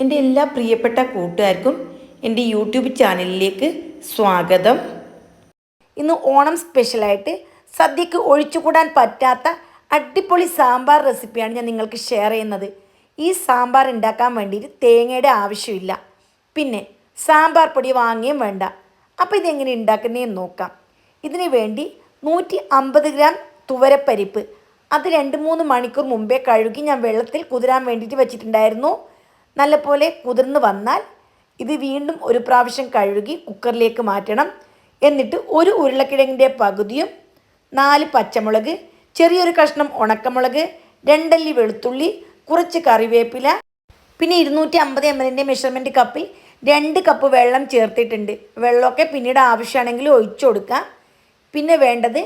എൻ്റെ എല്ലാ പ്രിയപ്പെട്ട കൂട്ടുകാർക്കും എൻ്റെ യൂട്യൂബ് ചാനലിലേക്ക് സ്വാഗതം. ഇന്ന് ഓണം സ്പെഷ്യലായിട്ട് സദ്യക്ക് ഒഴിച്ചുകൂടാൻ പറ്റാത്ത അടിപൊളി സാമ്പാർ റെസിപ്പിയാണ് ഞാൻ നിങ്ങൾക്ക് ഷെയർ ചെയ്യുന്നത്. ഈ സാമ്പാർ ഉണ്ടാക്കാൻ വേണ്ടിയിട്ട് തേങ്ങയുടെ ആവശ്യമില്ല, പിന്നെ സാമ്പാർ പൊടി വാങ്ങിയും വേണ്ട. അപ്പോൾ ഇതെങ്ങനെ ഉണ്ടാക്കുന്നതെന്ന് നോക്കാം. ഇതിന് വേണ്ടി 150 ഗ്രാം തുവരപ്പരിപ്പ്, അത് 2-3 മണിക്കൂർ മുമ്പേ കഴുകി ഞാൻ വെള്ളത്തിൽ കുതിരാൻ വേണ്ടിയിട്ട് വെച്ചിട്ടുണ്ടായിരുന്നു. നല്ലപോലെ കുതിർന്ന് വന്നാൽ ഇത് വീണ്ടും ഒരു പ്രാവശ്യം കഴുകി കുക്കറിലേക്ക് മാറ്റണം. എന്നിട്ട് ഒരു ഉരുളക്കിഴങ്ങിൻ്റെ പകുതിയും 4 പച്ചമുളക്, ചെറിയൊരു കഷ്ണം ഉണക്കമുളക്, 2 അല്ലി വെളുത്തുള്ളി, കുറച്ച് കറിവേപ്പില, പിന്നെ 250 ml മെഷർമെൻറ്റ് കപ്പിൽ 2 കപ്പ് വെള്ളം ചേർത്തിട്ടുണ്ട്. വെള്ളമൊക്കെ പിന്നീട് ആവശ്യമാണെങ്കിൽ ഒഴിച്ചു കൊടുക്കാം. പിന്നെ വേണ്ടത്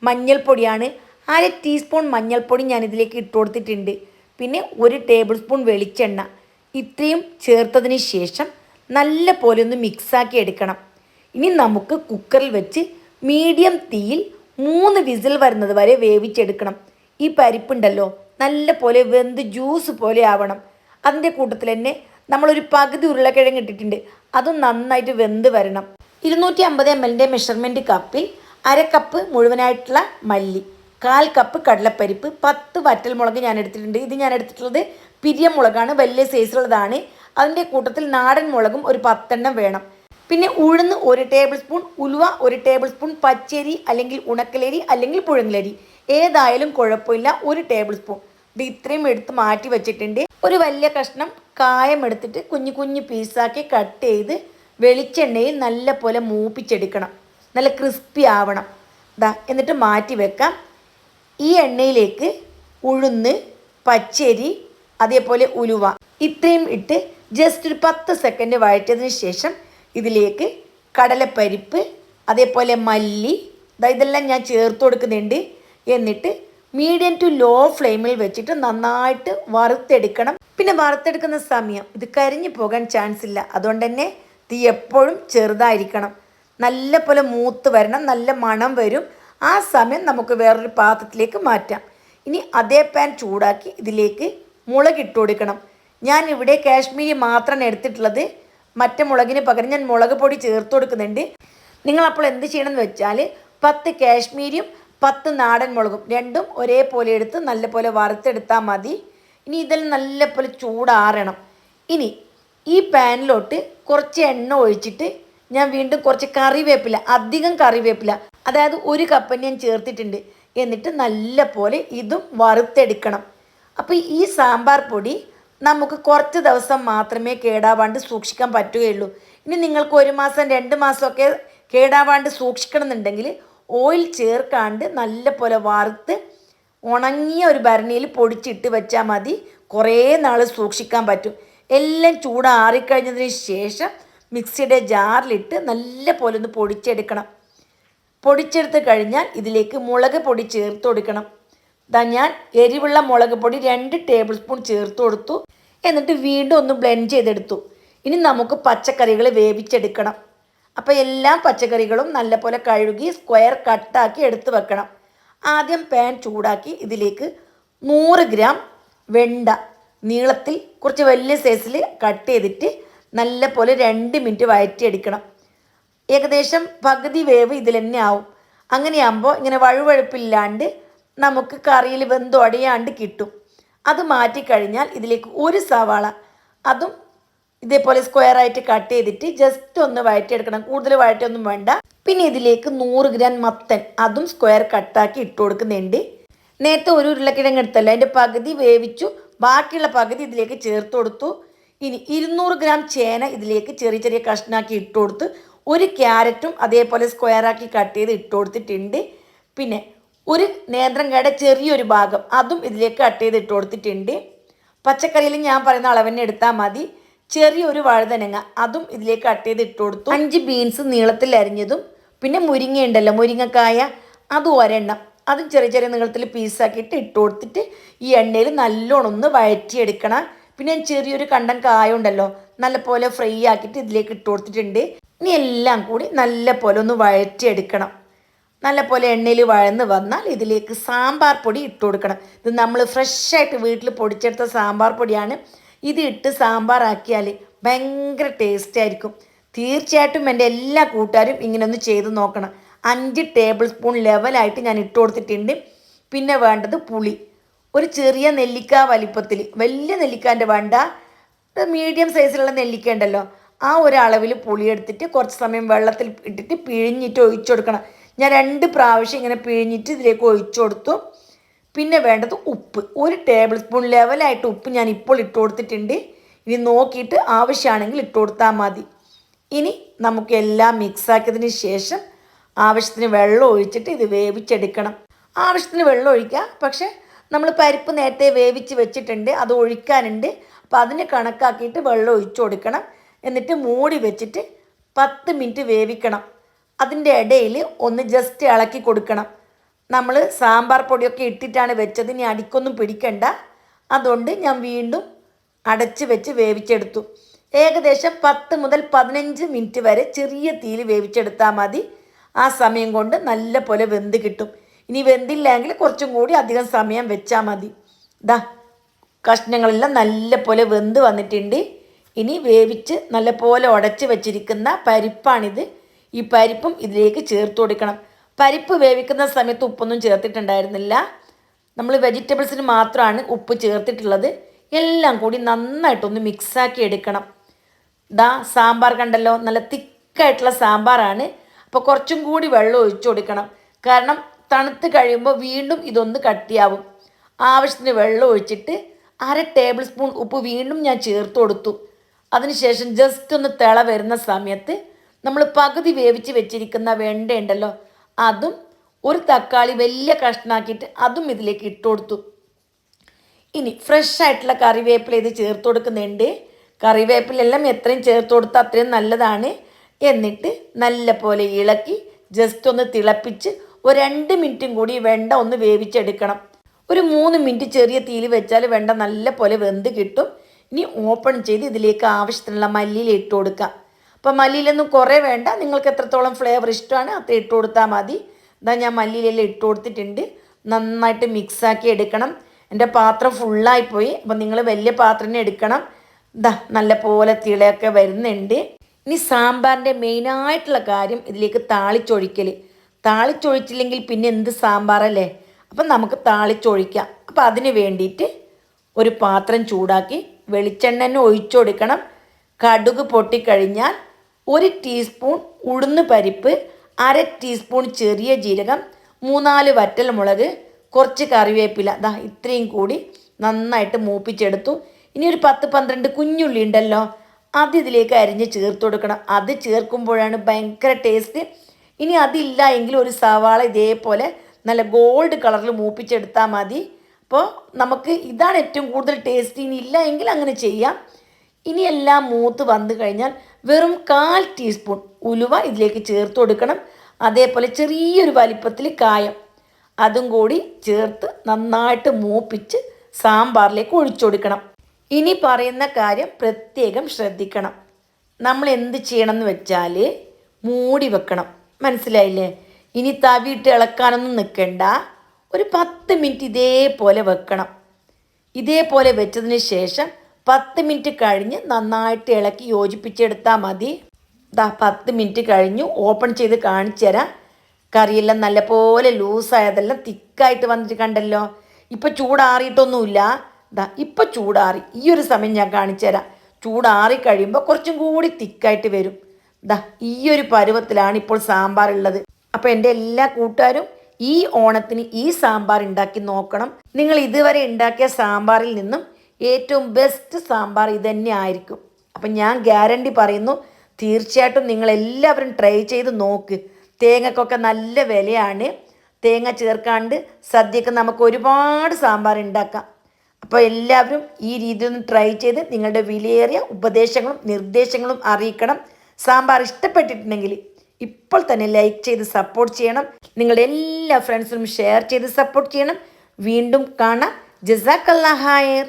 മഞ്ഞൾപ്പൊടിയാണ്. 1/2 ടീസ്പൂൺ മഞ്ഞൾപ്പൊടി ഞാനിതിലേക്ക് ഇട്ട് കൊടുത്തിട്ടുണ്ട്. പിന്നെ 1 ടേബിൾ സ്പൂൺ വെളിച്ചെണ്ണ. ഇത്രയും ചേർത്തതിന് ശേഷം നല്ല പോലെ ഒന്ന് മിക്സാക്കി എടുക്കണം. ഇനി നമുക്ക് കുക്കറിൽ വെച്ച് മീഡിയം തീയിൽ 3 വിസിൽ വരുന്നത് വരെ വേവിച്ചെടുക്കണം. ഈ പരിപ്പുണ്ടല്ലോ നല്ല പോലെ വെന്ത് ജ്യൂസ് പോലെ ആവണം. അതിൻ്റെ കൂട്ടത്തിൽ തന്നെ നമ്മളൊരു പകുതി ഉരുളക്കിഴങ്ങ് ഇട്ടിട്ടുണ്ട്, അതും നന്നായിട്ട് വെന്ത് വരണം. 250 ml മെഷർമെൻറ്റ് കപ്പിൽ 1/2 കപ്പ് മുഴുവനായിട്ടുള്ള മല്ലി, 1/4 കപ്പ് കടലപ്പരിപ്പ്, 10 വറ്റൽമുളക് ഞാൻ എടുത്തിട്ടുണ്ട്. ഇത് ഞാൻ എടുത്തിട്ടുള്ളത് പിരിയം മുളകാണ്, വലിയ സൈസുള്ളതാണ്. അതിൻ്റെ കൂട്ടത്തിൽ നാടൻ മുളകും ഒരു 10 എണ്ണം വേണം. പിന്നെ ഉഴുന്ന് 1 ടേബിൾ സ്പൂൺ, ഉലുവ 1 ടേബിൾ സ്പൂൺ, പച്ചരി അല്ലെങ്കിൽ ഉണക്കലരി അല്ലെങ്കിൽ പുഴുങ്ങലരി ഏതായാലും കുഴപ്പമില്ല 1 ടേബിൾ സ്പൂൺ. ഇത് ഇത്രയും എടുത്ത് മാറ്റി വെച്ചിട്ടുണ്ട്. ഒരു വലിയ കഷ്ണം കായം എടുത്തിട്ട് കുഞ്ഞു കുഞ്ഞു പീസാക്കി കട്ട് ചെയ്ത് വെളിച്ചെണ്ണയിൽ നല്ല പോലെ മൂപ്പിച്ചെടുക്കണം. നല്ല ക്രിസ്പി ആവണം. എന്നിട്ട് മാറ്റി വെക്കാം. ഈ എണ്ണയിലേക്ക് ഉഴുന്ന്, പച്ചരി, അതേപോലെ ഉലുവ ഇത്രയും ഇട്ട് ജസ്റ്റ് ഒരു 10 സെക്കൻഡ് വഴറ്റിയതിന് ശേഷം ഇതിലേക്ക് കടലപ്പരിപ്പ്, അതേപോലെ മല്ലി, ഇതെല്ലാം ഞാൻ ചേർത്ത് കൊടുക്കുന്നുണ്ട്. എന്നിട്ട് മീഡിയം ടു ലോ ഫ്ലെയിമിൽ വെച്ചിട്ട് നന്നായിട്ട് വറുത്തെടുക്കണം. പിന്നെ വറുത്തെടുക്കുന്ന സമയം ഇത് കരിഞ്ഞു പോകാൻ ചാൻസ് ഇല്ല, അതുകൊണ്ട് തന്നെ തീ എപ്പോഴും ചെറുതായിരിക്കണം. നല്ല പോലെ മൂത്ത് വരണം, നല്ല മണം വരും. ആ സമയം നമുക്ക് വേറൊരു പാത്രത്തിലേക്ക് മാറ്റാം. ഇനി അതേ പാൻ ചൂടാക്കി ഇതിലേക്ക് മുളക് ഇട്ട് കൊടുക്കണം. ഞാനിവിടെ കാശ്മീരി മാത്രമാണ് എടുത്തിട്ടുള്ളത്. മറ്റേ മുളകിന് പകരം ഞാൻ മുളക് പൊടി ചേർത്ത് കൊടുക്കുന്നുണ്ട്. നിങ്ങളപ്പോൾ എന്ത് ചെയ്യണമെന്ന് വെച്ചാൽ 10 കാശ്മീരിയും 10 നാടൻ മുളകും രണ്ടും ഒരേപോലെ എടുത്ത് നല്ലപോലെ വറുത്തെടുത്താൽ മതി. ഇനി ഇതെല്ലാം നല്ലപോലെ ചൂടാറണം. ഇനി ഈ പാനിലോട്ട് കുറച്ച് എണ്ണ ഒഴിച്ചിട്ട് ഞാൻ വീണ്ടും കുറച്ച് കറിവേപ്പില, അധികം കറിവേപ്പില, അതായത് 1 കപ്പ് ഞാൻ ചേർത്തിട്ടുണ്ട്. എന്നിട്ട് നല്ല പോലെ ഇതും വറുത്തെടുക്കണം. അപ്പോൾ ഈ സാമ്പാർ പൊടി നമുക്ക് കുറച്ച് ദിവസം മാത്രമേ കേടാവാണ്ട് സൂക്ഷിക്കാൻ പറ്റുകയുള്ളൂ. ഇനി നിങ്ങൾക്ക് 1 മാസം 2 മാസമൊക്കെ കേടാവാണ്ട് സൂക്ഷിക്കണമെന്നുണ്ടെങ്കിൽ ഓയിൽ ചേർക്കാണ്ട് നല്ല പോലെ വറുത്ത് ഉണങ്ങിയ ഒരു ഭരണിയിൽ പൊടിച്ചിട്ട് വെച്ചാൽ മതി. കുറേ നാൾ സൂക്ഷിക്കാൻ പറ്റും. എല്ലാം ചൂടാറിക്കഴിഞ്ഞതിന് ശേഷം മിക്സിയുടെ ജാറിലിട്ട് നല്ല പോലെ ഒന്ന് പൊടിച്ചെടുക്കണം. പൊടിച്ചെടുത്ത് കഴിഞ്ഞാൽ ഇതിലേക്ക് മുളക് പൊടി ചേർത്ത് കൊടുക്കണം. ഞാൻ എരിവുള്ള മുളക് പൊടി 2 ടേബിൾ സ്പൂൺ ചേർത്ത് കൊടുത്തു. എന്നിട്ട് വീണ്ടും ഒന്ന് ബ്ലെൻഡ് ചെയ്തെടുത്തു. ഇനി നമുക്ക് പച്ചക്കറികൾ വേവിച്ചെടുക്കണം. അപ്പോൾ എല്ലാ പച്ചക്കറികളും നല്ലപോലെ കഴുകി സ്ക്വയർ കട്ടാക്കി എടുത്ത് വെക്കണം. ആദ്യം പാൻ ചൂടാക്കി ഇതിലേക്ക് 100 ഗ്രാം വെണ്ട നീളത്തിൽ കുറച്ച് വലിയ സൈസിൽ കട്ട് ചെയ്തിട്ട് നല്ല പോലെ 2 മിനിറ്റ് വഴറ്റിയെടുക്കണം. ഏകദേശം പകുതി വേവ് ഇതിൽ തന്നെ ആവും. അങ്ങനെയാകുമ്പോൾ ഇങ്ങനെ വഴുവഴുപ്പില്ലാണ്ട് നമുക്ക് കറിയിൽ വെന്തുടയാണ്ട് കിട്ടും. അത് മാറ്റിക്കഴിഞ്ഞാൽ ഇതിലേക്ക് 1 സവാള, അതും ഇതേപോലെ സ്ക്വയറായിട്ട് കട്ട് ചെയ്തിട്ട് ജസ്റ്റ് ഒന്ന് വഴറ്റിയെടുക്കണം. കൂടുതൽ വഴറ്റൊന്നും വേണ്ട. പിന്നെ ഇതിലേക്ക് 100 ഗ്രാം മത്തൻ, അതും സ്ക്വയർ കട്ടാക്കി ഇട്ട് കൊടുക്കുന്നുണ്ട്. നേരത്തെ 1 ഉരുളക്കിഴങ്ങ് എടുത്തല്ലോ, അതിൻ്റെ പകുതി വേവിച്ചു, ബാക്കിയുള്ള പകുതി ഇതിലേക്ക് ചേർത്ത് കൊടുത്തു. ഇനി 200 ഗ്രാം ചേന ഇതിലേക്ക് ചെറിയ ചെറിയ കഷ്ണാക്കി ഇട്ട് കൊടുത്ത് 1 ക്യാരറ്റും അതേപോലെ സ്ക്വയറാക്കി കട്ട് ചെയ്ത് ഇട്ട് കൊടുത്തിട്ടുണ്ട്. പിന്നെ 1 നേന്ത്രങ്ങയുടെ ചെറിയൊരു ഭാഗം അതും ഇതിലേക്ക് കട്ട് ചെയ്ത് ഇട്ട് കൊടുത്തിട്ടുണ്ട്. പച്ചക്കറിയിൽ ഞാൻ പറയുന്ന അളവിനെ എടുത്താൽ മതി. ചെറിയൊരു വഴുതനങ്ങ അതും ഇതിലേക്ക് കട്ട് ചെയ്ത് ഇട്ട് കൊടുത്തു. 5 ബീൻസ് നീളത്തിൽ അരിഞ്ഞതും, പിന്നെ മുരിങ്ങ ഉണ്ടല്ലോ, മുരിങ്ങക്കായ, അതും 1 എണ്ണം, അതും ചെറിയ ചെറിയ നീളത്തിൽ പീസാക്കിയിട്ട് ഇട്ട് കൊടുത്തിട്ട് ഈ എണ്ണയിൽ നല്ലോണം ഒന്ന് വഴറ്റിയെടുക്കണം. പിന്നെ ചെറിയൊരു കണ്ടം കായ ഉണ്ടല്ലോ, നല്ലപോലെ ഫ്രൈ ആക്കിയിട്ട് ഇതിലേക്ക് ഇട്ട് കൊടുത്തിട്ടുണ്ട്. ഇനി എല്ലാം കൂടി നല്ല പോലെ ഒന്ന് വഴറ്റിയെടുക്കണം. നല്ല പോലെ എണ്ണയിൽ വഴന്ന് വന്നാൽ ഇതിലേക്ക് സാമ്പാർ പൊടി ഇട്ട് കൊടുക്കണം. ഇത് നമ്മൾ ഫ്രഷായിട്ട് വീട്ടിൽ പൊടിച്ചെടുത്ത സാമ്പാർ പൊടിയാണ്. ഇത് ഇട്ട് സാമ്പാറാക്കിയാൽ ഭയങ്കര ടേസ്റ്റ് ആയിരിക്കും. തീർച്ചയായിട്ടും എൻ്റെ എല്ലാ കൂട്ടുകാരും ഇങ്ങനെ ഒന്ന് ചെയ്ത് നോക്കണം. 5 ടേബിൾ സ്പൂൺ ലെവലായിട്ട് ഞാൻ ഇട്ട് കൊടുത്തിട്ടുണ്ട്. പിന്നെ വേണ്ടത് പുളി, ഒരു ചെറിയ നെല്ലിക്ക വലിപ്പത്തിൽ, വലിയ നെല്ലിക്കാൻ്റെ വേണ്ട, മീഡിയം സൈസിലുള്ള നെല്ലിക്ക ഉണ്ടല്ലോ, ആ ഒരു അളവിൽ പുളി എടുത്തിട്ട് കുറച്ച് സമയം വെള്ളത്തിൽ ഇട്ടിട്ട് പിഴിഞ്ഞിട്ട് ഒഴിച്ചു കൊടുക്കണം. ഞാൻ 2 പ്രാവശ്യം ഇങ്ങനെ പിഴിഞ്ഞിട്ട് ഇതിലേക്ക് ഒഴിച്ചു കൊടുത്തു. പിന്നെ വേണ്ടത് ഉപ്പ്, 1 ടേബിൾ സ്പൂൺ ലെവലായിട്ട് ഉപ്പ് ഞാൻ ഇപ്പോൾ ഇട്ട് കൊടുത്തിട്ടുണ്ട്. ഇനി നോക്കിയിട്ട് ആവശ്യമാണെങ്കിൽ ഇട്ട് കൊടുത്താൽ മതി. ഇനി നമുക്ക് എല്ലാം മിക്സാക്കിയതിന് ശേഷം ആവശ്യത്തിന് വെള്ളം ഒഴിച്ചിട്ട് ഇത് വേവിച്ചെടുക്കണം. ആവശ്യത്തിന് വെള്ളം ഒഴിക്കുക, പക്ഷേ നമ്മൾ പരിപ്പ് നേരത്തെ വേവിച്ച് വെച്ചിട്ടുണ്ട്, അത് ഒഴിക്കാനുണ്ട്. അപ്പോൾ അതിന് കണക്കാക്കിയിട്ട് വെള്ളം ഒഴിച്ചു കൊടുക്കണം. എന്നിട്ട് മൂടി വെച്ചിട്ട് 10 മിനിറ്റ് വേവിക്കണം. അതിൻ്റെ ഇടയിൽ ഒന്ന് ജസ്റ്റ് ഇളക്കി കൊടുക്കണം. നമ്മൾ സാമ്പാർ പൊടിയൊക്കെ ഇട്ടിട്ടാണ് വെച്ചത്, ഇനി അടിക്കൊന്നും പിടിക്കണ്ട. അതുകൊണ്ട് ഞാൻ വീണ്ടും അടച്ച് വെച്ച് വേവിച്ചെടുത്തു. ഏകദേശം 10 മുതൽ 15 മിനിറ്റ് വരെ ചെറിയ തീയിൽ വേവിച്ചെടുത്താൽ മതി. ആ സമയം കൊണ്ട് നല്ല പോലെ വെന്ത് കിട്ടും. ഇനി വെന്തില്ലെങ്കിൽ കുറച്ചും കൂടി അധികം സമയം വെച്ചാൽ മതി. ദാ കഷ്ണങ്ങളെല്ലാം നല്ല പോലെ വെന്ത് വന്നിട്ടുണ്ട്. ഇനി വേവിച്ച് നല്ല പോലെ ഉടച്ച് വെച്ചിരിക്കുന്ന പരിപ്പാണിത്. ഈ പരിപ്പും ഇതിലേക്ക് ചേർത്ത് കൊടുക്കണം. പരിപ്പ് വേവിക്കുന്ന സമയത്ത് ഉപ്പൊന്നും ചേർത്തിട്ടുണ്ടായിരുന്നില്ല. നമ്മൾ വെജിറ്റബിൾസിന് മാത്രമാണ് ഉപ്പ് ചേർത്തിട്ടുള്ളത്. എല്ലാം കൂടി നന്നായിട്ടൊന്ന് മിക്സാക്കി എടുക്കണം. ദാ സാമ്പാർ കണ്ടല്ലോ, നല്ല തിക്കായിട്ടുള്ള സാമ്പാറാണ്. അപ്പോൾ കുറച്ചും കൂടി വെള്ളം ഒഴിച്ചു കൊടുക്കണം. കാരണം തണുത്ത് കഴിയുമ്പോൾ വീണ്ടും ഇതൊന്ന് കട്ടിയാവും. ആവശ്യത്തിന് വെള്ളം ഒഴിച്ചിട്ട് 1/2 ടേബിൾ സ്പൂൺ ഉപ്പ് വീണ്ടും ഞാൻ ചേർത്ത് കൊടുത്തു. അതിനുശേഷം ജസ്റ്റ് ഒന്ന് തിള വരുന്ന സമയത്ത് നമ്മൾ പകുതി വേവിച്ച് വെച്ചിരിക്കുന്ന വെണ്ട ഉണ്ടല്ലോ, അതും 1 തക്കാളി വലിയ കഷ്ണാക്കിയിട്ട് അതും ഇതിലേക്ക് ഇട്ട് കൊടുത്തു. ഇനി ഫ്രഷ് ആയിട്ടുള്ള കറിവേപ്പില ഇത് ചേർത്ത് കൊടുക്കുന്നുണ്ട്. കറിവേപ്പിലെല്ലാം എത്രയും ചേർത്ത് കൊടുത്താൽ അത്രയും നല്ലതാണ്. എന്നിട്ട് നല്ല പോലെ ഇളക്കി ജസ്റ്റ് ഒന്ന് തിളപ്പിച്ച് ഒരു 2 മിനിറ്റും കൂടി വെണ്ട ഒന്ന് വേവിച്ചെടുക്കണം. ഒരു 3 മിനിറ്റ് ചെറിയ തീയിൽ വെച്ചാൽ വെണ്ട നല്ല പോലെ വെന്ത് കിട്ടും. ഇനി ഓപ്പൺ ചെയ്ത് ഇതിലേക്ക് ആവശ്യത്തിനുള്ള മല്ലിയില ഇട്ട് കൊടുക്കാം. അപ്പോൾ മല്ലിയിലൊന്നും കുറേ വേണ്ട, നിങ്ങൾക്ക് എത്രത്തോളം ഫ്ലേവർ ഇഷ്ടമാണ് അത്ര ഇട്ട് കൊടുത്താൽ മതി. ഇതാ ഞാൻ മല്ലിയിലെല്ലാം ഇട്ട് കൊടുത്തിട്ടുണ്ട്. നന്നായിട്ട് മിക്സാക്കി എടുക്കണം. എൻ്റെ പാത്രം ഫുള്ളായിപ്പോയി, അപ്പോൾ നിങ്ങൾ വലിയ പാത്രം തന്നെ എടുക്കണം. ഇതാ നല്ല പോലെ തിളയൊക്കെ വരുന്നുണ്ട്. ഇനി സാമ്പാറിൻ്റെ മെയിനായിട്ടുള്ള കാര്യം ഇതിലേക്ക് താളിച്ചൊഴിക്കൽ. താളിച്ചൊഴിച്ചില്ലെങ്കിൽ പിന്നെ എന്ത് സാമ്പാറല്ലേ. അപ്പം നമുക്ക് താളിച്ചൊഴിക്കാം. അപ്പോൾ അതിന് വേണ്ടിയിട്ട് ഒരു പാത്രം ചൂടാക്കി വെളിച്ചെണ്ണ ഒഴിച്ചു കൊടുക്കണം. കടുക് പൊട്ടിക്കഴിഞ്ഞാൽ 1 ടീസ്പൂൺ ഉഴുന്ന് പരിപ്പ്, 1/2 ടീസ്പൂൺ ചെറിയ ജീരകം, 3-4 വറ്റൽ മുളക്, കുറച്ച് കറിവേപ്പില, ദാ ഇത്രയും കൂടി നന്നായിട്ട് മൂപ്പിച്ചെടുത്തു. ഇനി ഒരു 10-12 കുഞ്ഞുള്ളി ഉണ്ടല്ലോ, അത് ഇതിലേക്ക് അരിഞ്ഞ് ചേർത്ത് കൊടുക്കണം. അത് ചേർക്കുമ്പോഴാണ് ഭയങ്കര ടേസ്റ്റ്. ഇനി അതില്ല എങ്കിൽ ഒരു സവാള ഇതേപോലെ നല്ല ഗോൾഡ് കളറിൽ മൂപ്പിച്ചെടുത്താൽ മതി. അപ്പോൾ നമുക്ക് ഇതാണ് ഏറ്റവും കൂടുതൽ ടേസ്റ്റ്. ഇനി ഇല്ല എങ്കിൽ അങ്ങനെ ചെയ്യാം. ഇനി എല്ലാം മൂത്ത് വന്നു കഴിഞ്ഞാൽ വെറും 1/4 ടീസ്പൂൺ ഉലുവ ഇതിലേക്ക് ചേർത്ത് കൊടുക്കണം. അതേപോലെ ചെറിയൊരു വലിപ്പത്തിൽ കായം അതും കൂടി ചേർത്ത് നന്നായിട്ട് മൂപ്പിച്ച് സാമ്പാറിലേക്ക് ഒഴിച്ചു കൊടുക്കണം. ഇനി പറയുന്ന കാര്യം പ്രത്യേകം ശ്രദ്ധിക്കണം. നമ്മൾ എന്ത് ചെയ്യണമെന്ന് വെച്ചാൽ മൂടി വെക്കണം. മനസ്സിലായില്ലേ? ഇനി തവിയിട്ട് ഇളക്കാനൊന്നും നിൽക്കണ്ട. ഒരു 10 മിനിറ്റ് ഇതേപോലെ വെക്കണം. ഇതേപോലെ വെച്ചതിന് ശേഷം 10 മിനിറ്റ് കഴിഞ്ഞ് നന്നായിട്ട് ഇളക്കി യോജിപ്പിച്ചെടുത്താൽ മതി. 10 മിനിറ്റ് കഴിഞ്ഞു. ഓപ്പൺ ചെയ്ത് കാണിച്ചു തരാം. കറിയെല്ലാം നല്ലപോലെ ലൂസായതെല്ലാം തിക്കായിട്ട് വന്നിട്ട് കണ്ടല്ലോ. ഇപ്പം ചൂടാറിയിട്ടൊന്നുമില്ല. ഇപ്പം ചൂടാറി. ഈ ഒരു സമയം ഞാൻ കാണിച്ചു തരാം. ചൂടാറി കഴിയുമ്പോൾ കുറച്ചും കൂടി തിക്കായിട്ട് വരും. ഈ ഒരു പരുവത്തിലാണ് ഇപ്പോൾ സാമ്പാർ ഉള്ളത്. അപ്പോൾ എൻ്റെ എല്ലാ കൂട്ടുകാരും ഈ ഓണത്തിന് ഈ സാമ്പാർ ഉണ്ടാക്കി നോക്കണം. നിങ്ങൾ ഇതുവരെ ഉണ്ടാക്കിയ സാമ്പാറിൽ നിന്നും ഏറ്റവും ബെസ്റ്റ് സാമ്പാർ ഇതുതന്നെ ആയിരിക്കും. അപ്പം ഞാൻ ഗ്യാരണ്ടി പറയുന്നു, തീർച്ചയായിട്ടും നിങ്ങളെല്ലാവരും ട്രൈ ചെയ്ത് നോക്ക്. തേങ്ങക്കൊക്കെ നല്ല വിലയാണ്. തേങ്ങ ചേർക്കാണ്ട് സദ്യക്ക് നമുക്ക് ഒരുപാട് സാമ്പാർ ഉണ്ടാക്കാം. അപ്പോൾ എല്ലാവരും ഈ രീതിയിൽ ഒന്ന് ട്രൈ ചെയ്ത് നിങ്ങളുടെ വിലയേറിയ ഉപദേശങ്ങളും നിർദ്ദേശങ്ങളും അറിയിക്കണം. സാമ്പാർ ഇഷ്ടപ്പെട്ടിട്ടുണ്ടെങ്കിൽ ഇപ്പോൾ തന്നെ ലൈക്ക് ചെയ്ത് സപ്പോർട്ട് ചെയ്യണം. നിങ്ങളുടെ എല്ലാ ഫ്രണ്ട്സിനും ഷെയർ ചെയ്ത് സപ്പോർട്ട് ചെയ്യണം. വീണ്ടും കാണാം. ജസാക്കല്ലാഹ് ഖൈർ.